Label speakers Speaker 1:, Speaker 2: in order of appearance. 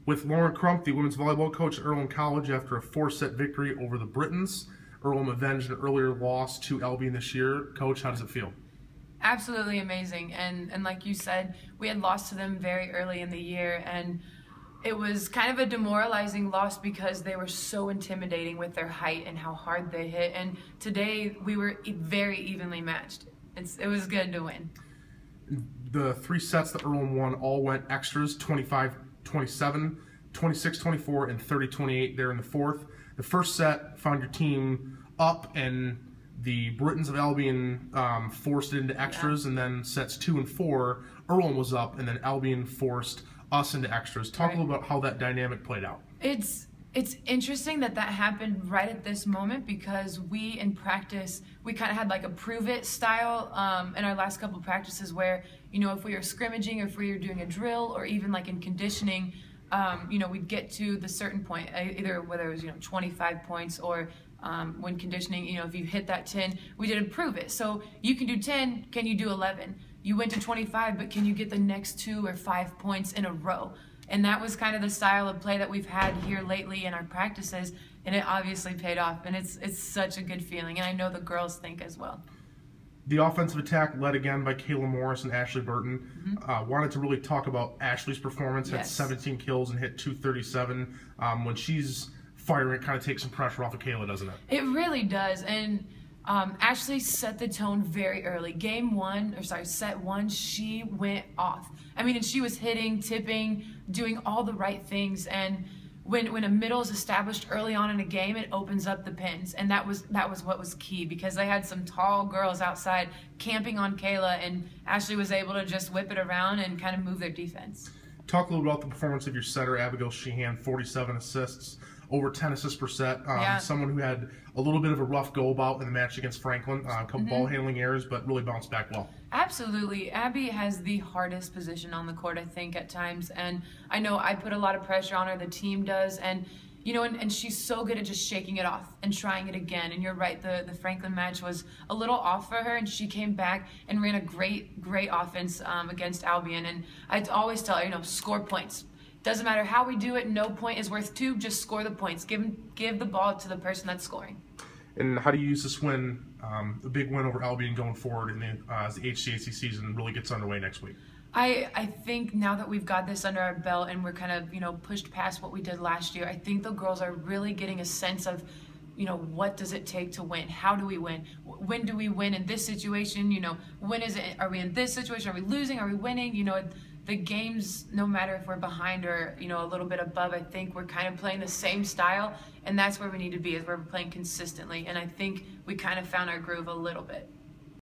Speaker 1: with Lauren Crump, the women's volleyball coach at Earlham College, after a 4-set victory over the Britons. Earlham avenged an earlier loss to Albion this year. Coach, how does it feel?
Speaker 2: Absolutely amazing. And like you said, we had lost to them very early in the year, and it was kind of a demoralizing loss because they were so intimidating with their height and how hard they hit. And today we were very evenly matched. It was good to win.
Speaker 1: The 3 sets that Earlham won all went extras, 25-27, 26-24, and 30-28 there in the fourth. The first set found your team up, and the Britons of Albion forced it into extras, and then sets 2 and 4, Earlham was up, and then Albion forced us into extras. Talk a little about how that dynamic played out.
Speaker 2: It's interesting that happened right at this moment, because we in practice, we kind of had like a prove it style in our last couple of practices where, if we were scrimmaging or if we were doing a drill or even like in conditioning, we'd get to the certain point, either whether it was, 25 points or when conditioning, if you hit that 10, we did improve it. So you can do 10, can you do 11? You went to 25, but can you get the next 2 or 5 points in a row? And that was kind of the style of play that we've had here lately in our practices, and it obviously paid off, and it's such a good feeling, and I know the girls think as well.
Speaker 1: The offensive attack led again by Kayla Morris and Ashley Burton. Wanted to really talk about Ashley's performance. Had 17 kills and hit 237. When she's firing, it kind of takes some pressure off of Kayla, doesn't it?
Speaker 2: It really does, and Ashley set the tone very early. Set 1, she went off. And she was hitting, tipping, doing all the right things. And when a middle is established early on in a game, it opens up the pins. And that was what was key, because they had some tall girls outside camping on Kayla, and Ashley was able to just whip it around and kind of move their defense.
Speaker 1: Talk a little about the performance of your setter, Abigail Sheehan, 47 assists, over 10 assists per set. Someone who had a little bit of a rough go about in the match against Franklin, a couple ball handling errors, but really bounced back well.
Speaker 2: Absolutely. Abby has the hardest position on the court, I think, at times. And I know I put a lot of pressure on her, the team does. And and she's so good at just shaking it off and trying it again. And you're right, the Franklin match was a little off for her, and she came back and ran a great offense against Albion. And I always tell her, score points. Doesn't matter how we do it, no point is worth 2, just score the points. Give the ball to the person that's scoring.
Speaker 1: And how do you use this win, a big win over Albion going forward as the HCAC season really gets underway next week?
Speaker 2: I think now that we've got this under our belt and we're kind of, pushed past what we did last year, I think the girls are really getting a sense of, what does it take to win? How do we win? When do we win in this situation? When is it? Are we in this situation? Are we losing? Are we winning? The games, no matter if we're behind or, a little bit above, I think we're kind of playing the same style, and that's where we need to be, is we're playing consistently. And I think we kind of found our groove a little bit.